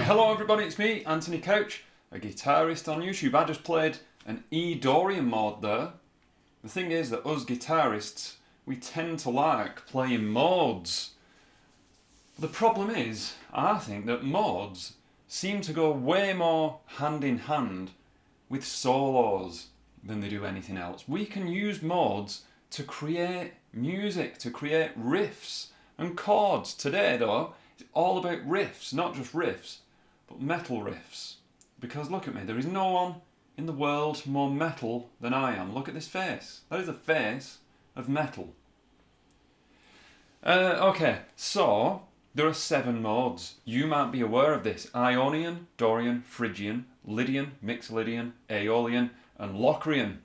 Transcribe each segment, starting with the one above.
Hello everybody, it's me, Anthony Couch, a guitarist on YouTube. I just played an Dorian mod there. The thing is that us guitarists, we tend to like playing mods. The problem is, I think that mods seem to go way more hand in hand with solos than they do anything else. We can use mods to create music, to create riffs and chords. Today though, it's all about riffs, not just riffs, but metal riffs. Because look at me, there is no one in the world more metal than I am. Look at this face. That is a face of metal. Okay, so there are 7 mods. You might be aware of this. Ionian, Dorian, Phrygian, Lydian, Mixodian, Aeolian and Locrian.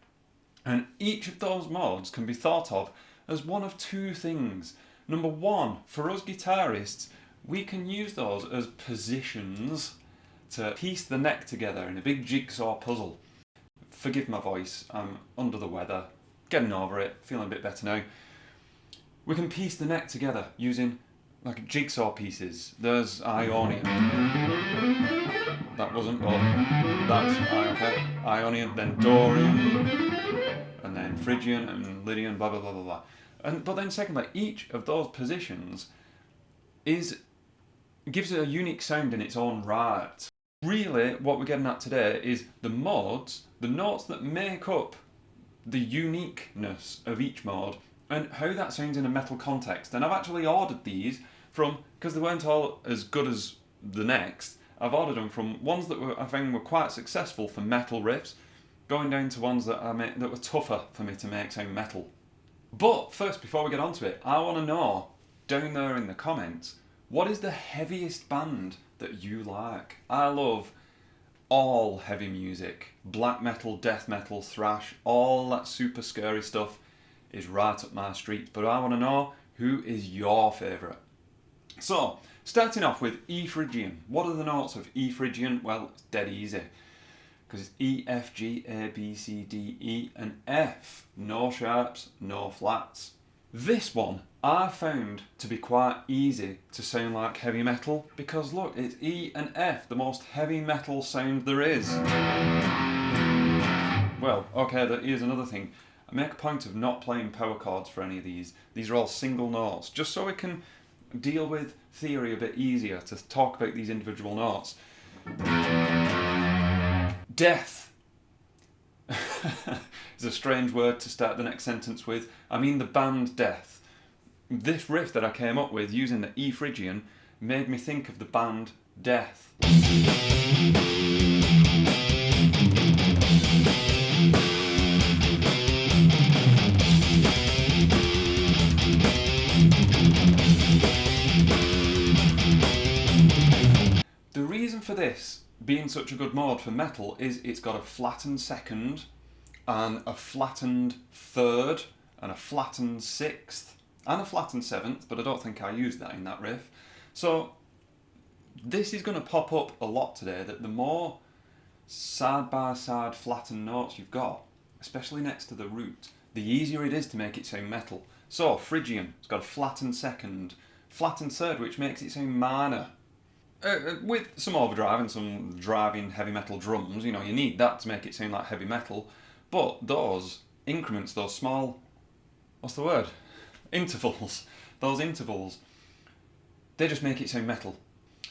And each of those mods can be thought of as one of 2 things. Number 1, for us guitarists, we can use those as positions to piece the neck together in a big jigsaw puzzle. Forgive my voice, I'm under the weather, getting over it, feeling a bit better now. We can piece the neck together using like jigsaw pieces. There's Ionian. That wasn't, but that's okay. Ionian, then Dorian, and then Phrygian and Lydian, blah blah blah blah blah. But then secondly, each of those positions gives it a unique sound in its own right. Really, what we're getting at today is the mods, the notes that make up the uniqueness of each mod, and how that sounds in a metal context. And I've actually ordered these from, because they weren't all as good as the next, I've ordered them from ones that I found were quite successful for metal riffs, going down to ones that that were tougher for me to make sound metal. But first, before we get onto it, I want to know, down there in the comments, what is the heaviest band that you like? I love all heavy music. Black metal, death metal, thrash, all that super scary stuff is right up my street. But I want to know, who is your favourite? So, starting off with E Phrygian. What are the notes of E Phrygian? Well, it's dead easy. Because it's E, F, G, A, B, C, D, E and F. No sharps, no flats. This one I found to be quite easy to sound like heavy metal because look, it's E and F, the most heavy metal sound there is. Well, okay, here's another thing. I make a point of not playing power chords for any of these. These are all single notes, just so we can deal with theory a bit easier, to talk about these individual notes. Death is a strange word to start the next sentence with. I mean the band Death. This riff that I came up with using the E Phrygian made me think of the band Death. The reason for this being such a good mod for metal is it's got a flattened second and a flattened third and a flattened sixth and a flattened seventh, but I don't think I used that in that riff. So this is going to pop up a lot today, that the more side by side flattened notes you've got, especially next to the root, the easier it is to make it sound metal. So Phrygian, it's got a flattened second, flattened third, which makes it sound minor. With some overdrive and some driving heavy metal drums, you know, you need that to make it sound like heavy metal. But those increments, those small, what's the word? Intervals. Those intervals, they just make it sound metal.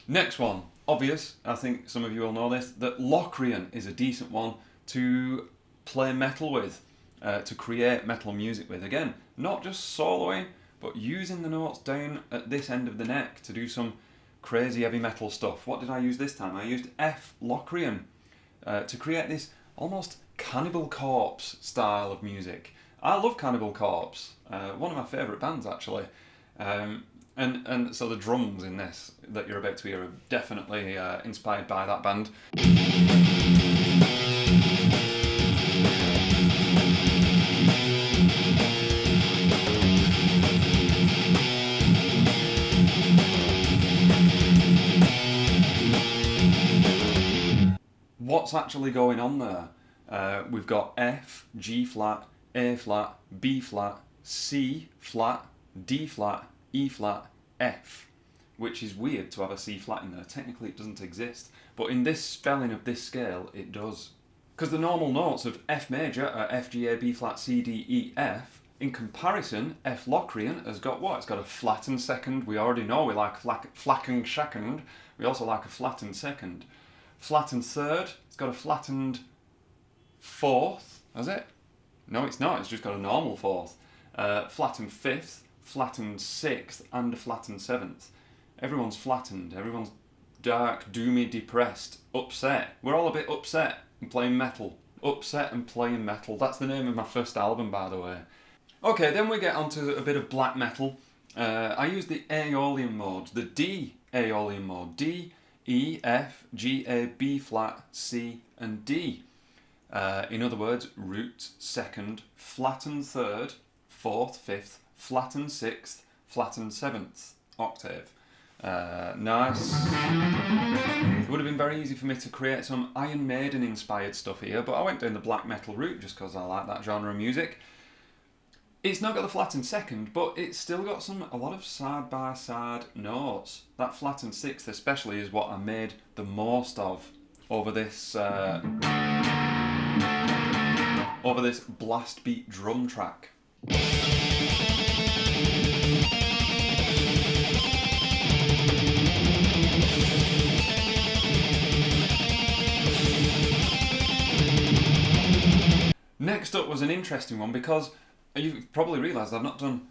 Next one, obvious, I think some of you will know this, that Locrian is a decent one to play metal with, to create metal music with. Again, not just soloing, but using the notes down at this end of the neck to do some crazy heavy metal stuff. What did I use this time? I used F Locrian to create this almost Cannibal Corpse style of music. I love Cannibal Corpse, one of my favourite bands actually. And so the drums in this that you're about to hear are definitely inspired by that band. What's actually going on there? We've got F, G flat, A flat, B flat, C flat, D flat, E flat, F, which is weird to have a C flat in there. Technically it doesn't exist, but in this spelling of this scale it does. Because the normal notes of F major are F, G, A, B flat, C, D, E, F. In comparison, F Locrian has got what? It's got a flattened second. We already know we like flattened second. We also like a flattened second. Flattened third, it's got a flattened fourth, has it? No, it's not, it's just got a normal fourth. Flattened fifth, flattened sixth, and a flattened seventh. Everyone's flattened, everyone's dark, doomy, depressed, upset. We're all a bit upset and playing metal. Upset and playing metal. That's the name of my first album, by the way. Okay, then we get onto a bit of black metal. I use the Aeolian mode, the D Aeolian mode. D, E, F, G, A, B flat, C, and D. In other words, root, second, flattened third, fourth, fifth, flattened sixth, flattened seventh octave. Nice. It would have been very easy for me to create some Iron Maiden inspired stuff here, but I went down the black metal route just because I like that genre of music. It's not got the flattened second, but it's still got a lot of side by side notes. That flattened sixth especially is what I made the most of over this blast beat drum track. Next up was an interesting one because you've probably realised I've not done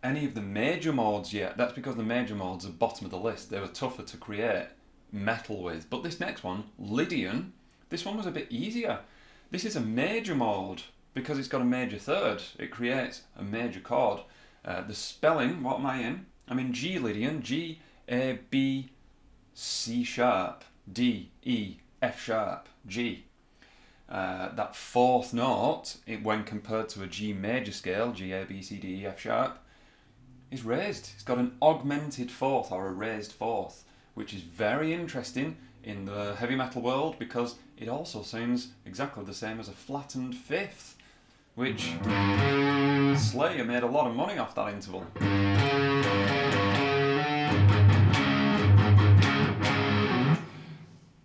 any of the major modes yet. That's because the major modes are bottom of the list. They were tougher to create metal with. But this next one, Lydian, this one was a bit easier. This is a major mode because it's got a major third. It creates a major chord. The spelling, what am I in? I'm in G Lydian, G, A, B, C sharp, D, E, F sharp, G. That fourth note, when compared to a G major scale, G, A, B, C, D, E, F sharp, is raised. It's got an augmented fourth or a raised fourth, which is very interesting in the heavy metal world because it also sounds exactly the same as a flattened fifth, which Slayer made a lot of money off that interval.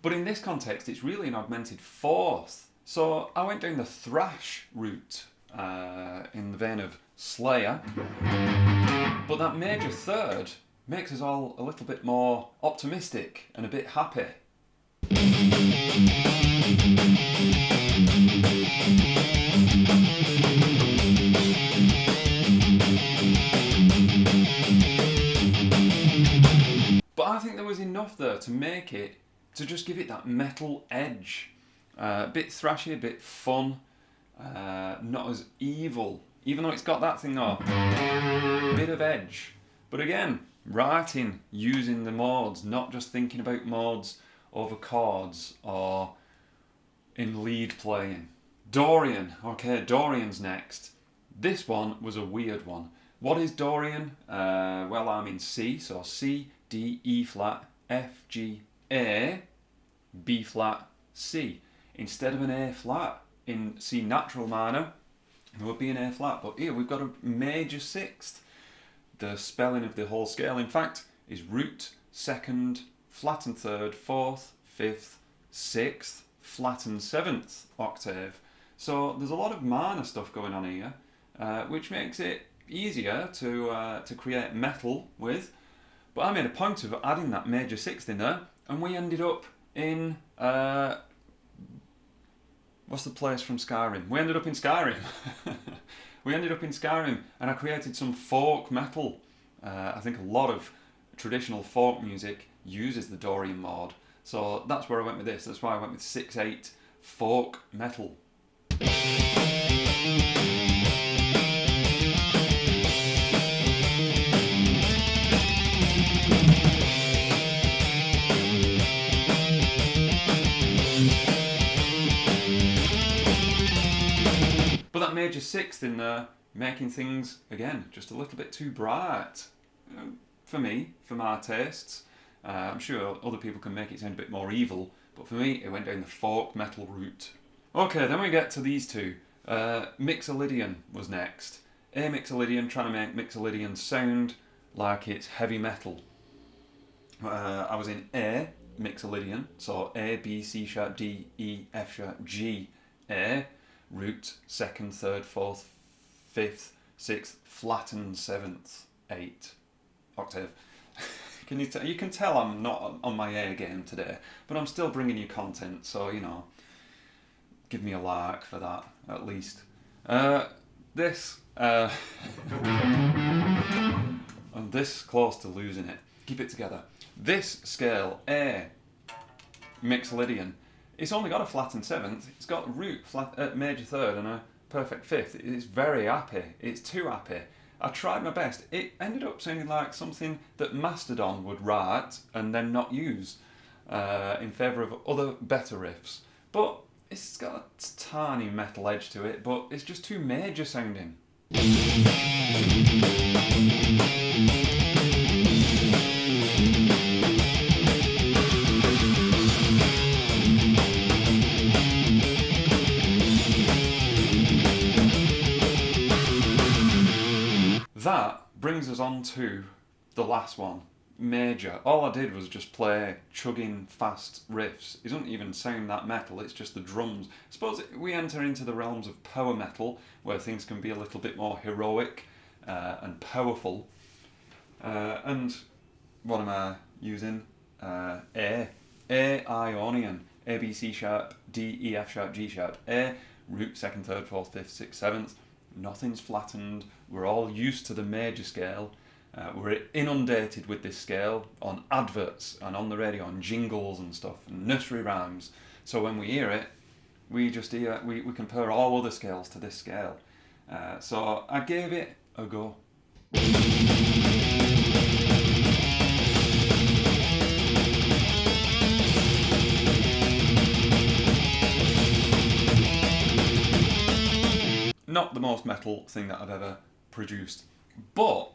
But in this context, it's really an augmented fourth. So I went down the thrash route in the vein of Slayer. But that major third makes us all a little bit more optimistic and a bit happy. But I think there was enough there to make it, to just give it that metal edge. A bit thrashy, a bit fun, not as evil, even though it's got that thing though, bit of edge. But again, writing using the modes, not just thinking about modes over chords or in lead playing. Dorian, okay, Dorian's next. This one was a weird one. What is Dorian? Well, I'm in C, so C, D, E flat, F, G, A, B flat, C. Instead of an A flat in C natural minor, there would be an A flat, but here we've got a major sixth. The spelling of the whole scale, in fact, is root, second, flattened third, fourth, fifth, sixth, flattened seventh octave. So there's a lot of minor stuff going on here, which makes it easier to create metal with. But I made a point of adding that major sixth in there, and we ended up in what's the place from Skyrim? We ended up in Skyrim. We ended up in Skyrim, and I created some folk metal. I think a lot of traditional folk music uses the Dorian mode, so that's where I went with this. That's why I went with 6/8 folk metal. But that major sixth in there, making things, again, just a little bit too bright. For me, for my tastes. I'm sure other people can make it sound a bit more evil, but for me, it went down the folk metal route. Okay, then we get to these two. Mixodian was next. A Mixodian, trying to make Mixodian sound like it's heavy metal. I was in A Mixodian, so A, B, C sharp, D, E, F sharp, G, A, root, 2nd, 3rd, 4th, 5th, 6th, flattened 7th, 8th octave. You can tell I'm not on my A game today, but I'm still bringing you content, so you know, give me a like for that at least. I'm this close to losing it. Keep it together. This scale A Mixodian, it's only got a flattened 7th. It's got root, major 3rd, and a perfect 5th. It's very happy. It's too happy. I tried my best. It ended up sounding like something that Mastodon would write and then not use in favour of other better riffs. But it's got a tiny metal edge to it, but it's just too major sounding. That brings us on to the last one, major. All I did was just play chugging fast riffs. It doesn't even sound that metal, it's just the drums. I suppose we enter into the realms of power metal, where things can be a little bit more heroic and powerful. And what am I using? A Ionian, A, B, C sharp, D, E, F sharp, G sharp, A, root, 2nd, 3rd, 4th, 5th, 6th, 7th. Nothing's flattened. We're all used to the major scale. We're inundated with this scale on adverts and on the radio, on jingles and stuff, and nursery rhymes. So when we hear it, we compare all other scales to this scale. So I gave it a go. Not the most metal thing that I've ever produced, but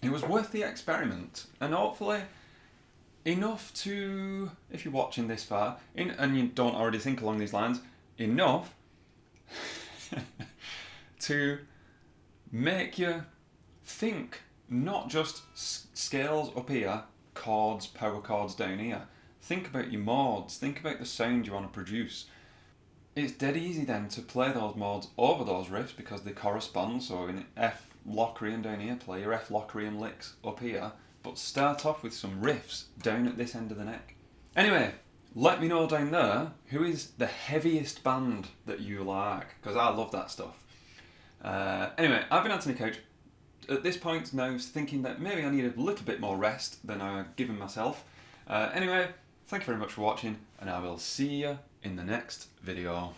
it was worth the experiment, and hopefully enough to, if you're watching this far, and you don't already think along these lines, enough to make you think, not just scales up here, chords, power chords down here. Think about your modes, think about the sound you want to produce. It's dead easy then to play those modes over those riffs because they correspond. So in F Locrian down here, play your F Locrian licks up here, but start off with some riffs down at this end of the neck. Anyway, let me know down there who is the heaviest band that you like, because I love that stuff. Anyway, I've been Anthony Couch. At this point now, thinking that maybe I need a little bit more rest than I've given myself. Anyway, thank you very much for watching, and I will see you in the next video.